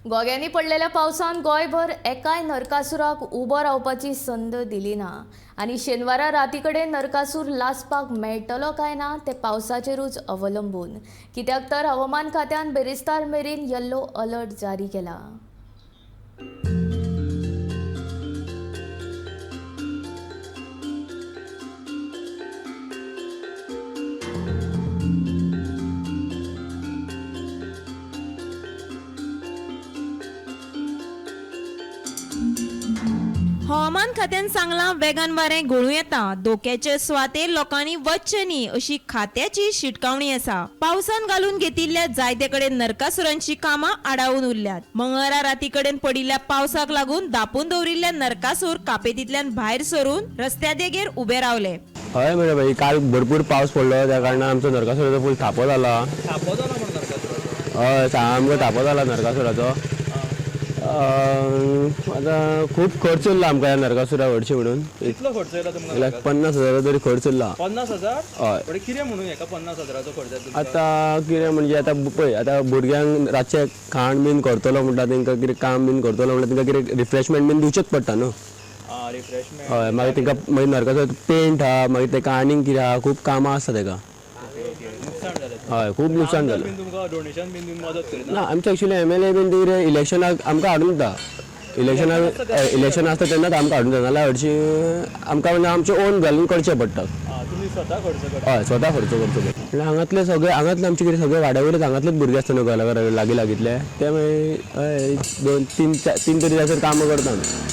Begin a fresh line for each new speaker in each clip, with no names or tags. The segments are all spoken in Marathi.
गोग्यांनी पडलेल्या पावसान गोंयभर एकाय नरकासुराक उबो रावपाची संद दिली ना आनी शेनवारा राती कडेन नरकासूर लासपाक मेळटलो काय ना ते पावसाचेरूच अवलंबून, कित्याक तर हवामान खात्यान बेरेस्तार मेरेन येल्लो अलर्ट जारी केला.
हवामान खात्यान सांगला वेगान वारें घोळू येता. धोक्याचे सुवातेर लोकांनी वचचें न्ही अशी खात्याची शिटकावणी आसा. पावसान घालून घेतिल्ल्या जायते कडेन नरकासुरांची कामां आडावून उरल्यात. मंगळारा राती कडेन पडिल्ल्या पावसाक लागून धापून दवरिल्ले नरकासूर कापेतींतल्यान भायर सरून रस्त्या देगेर उबे रावले.
हय म्हणजे भाई काल भरपूर पावस पडलो त्या कारणान आमचो नरकासुराचो फूल थापो जाला. हय सामको थापो जाला नरकासुराचो. आता खूप खर्च उरला आमकां ह्या नरकासुरा व्हरची म्हणून.
कितलो खर्च येयला तुमकां?
50,000 तरी खर्च उरला.
50,000?
हय.
पण कितें म्हणून हेका 50,000चो खर्च येता?
आता कितें म्हणजे आता पळय आता भुरग्यांक रातचे खाण बीन करतलो म्हणटा तांकां कितें काम बीन करतलो म्हणटा तांकां कितें रिफ्रेशमेंट बीन दिवचेच पडटा न्हू.
रिफ्रेशमेंट.
हय मागीर तांकां मागीर नरकासुरा पेंट आहा मागीर ताका आनीक कितें आहा खूब कामां आसता ताका.
नुकसाण जालें.
हय खूब नुकसाण जालें.
तुमकां डोनेशन बीन दिवन मदत करीना?
ना आमचे एक्चुअली MLA बीन कितें इलेक्शनाक आमकां हाडून दिता. इलेक्शन आसता तेन्नाच आमकां हाडून दिता नाल्यार हरशी आमकां म्हणजे आमचें ओन घालून करचें पडटा.
तुमी स्वता खर्च करता?
हय स्वता खर्च करचो पडटा. म्हणजे हांगातले आमचे कितें सगळे वाड्यावयलेच हांगातलेच भुरगे आसता न्हू लागीं लागींतले ते मागीर हय 2-3 तरी ताचेर कामां करता आमी.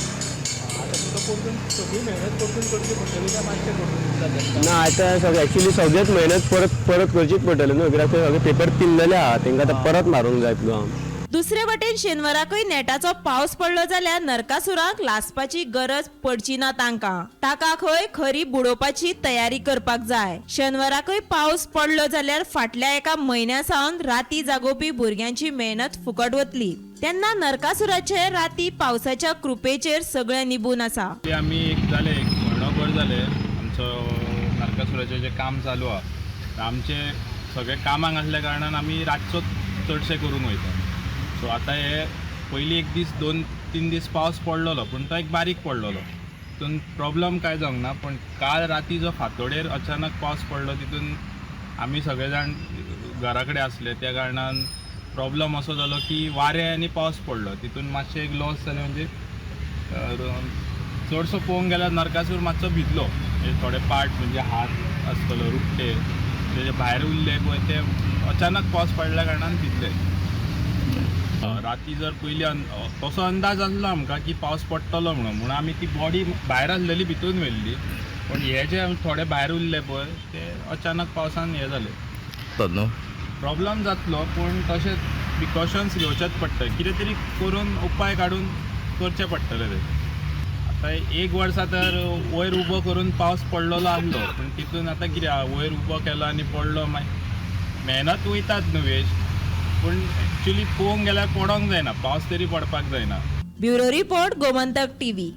सगळी मेहनत परतून करची पडटली काय मातशें परतून?
ना आतां सगळें एक्चुअली सगळेच मेहनत परत करचीच पडटली न्हू कित्याक ते सगळे पेपर पिल्लले आहा तांकां आतां परत मारूंक जाय गांव.
दुसरे वटेन शेनवाराकय नेटाचो पावस पडलो जाल्यार नरकासुराक लासपाची गरज पडची ना तांकां. ताका खंय खरी बुडोवपाची तयारी करपाक जाय. शेनवाराकय पावस पडलो जाल्यार फाटल्या एका म्हयन्या सावन राती जागोवपी भुरग्यांची मेहनत फुकट वतली. तेन्ना नरकासुराचे राती पावसाच्या कृपेचेर सगळें निबून आसा.
आमी एक म्हयनोभर जाले आमचो नरकासुराचें जें काम चालू आहा आमचे सगळे कामाक आसल्या कारणान आमी रातचो चडशें करूंक वयता. सो आतां हे पयलीं एक दीस 2-3 दीस पावस पडलोलो पूण तो एक बारीक पडलोलो. तितून प्रॉब्लम कांय जावंक ना. पूण काल राती जो फांतोडेर अचानक पावस पडलो तितून आमी सगळे जाण घरा कडेन आसले त्या कारणान प्रॉब्लम असो जालो की वारें आनी पावस पडलो तितून मातशें एक लॉस जालें. म्हणजे चडसो पळोवंक गेल्यार नरकासूर मातसो भिजलो. म्हणजे थोडे पार्ट म्हणजे हात आसतलो रुपटे तेजे भायर उरले पळय ते अचानक पावस पडल्या कारणान भिजले. राती जर पयलीं तसो अंदाज आसलो आमकां की पावस पडटलो म्हणून आमी ती बॉडी भायर आसलेली भितून व्हेल्ली. पण हे जे थोडे भायर उरले पळय ते अचानक पावसान हे जाले. प्रॉब्लम जातलो पूण तशेंच प्रिकॉशन्स घेवचेच पडटा. कितें तरी करून उपाय काडून करचें पडटलें ते. आतां 1 वर्सा तर वयर उबो करून पावस पडलेलो आसलो पूण तितून आतां कितें आहा वयर उबो केलो आनी पडलो मागीर मेहनत वयताच न्हू वेस्ट. पूण एक्चुअली पळोवंक गेल्यार पडोंक जायना पावस तरी पडपाक जायना.
Bureau report Gomantak TV.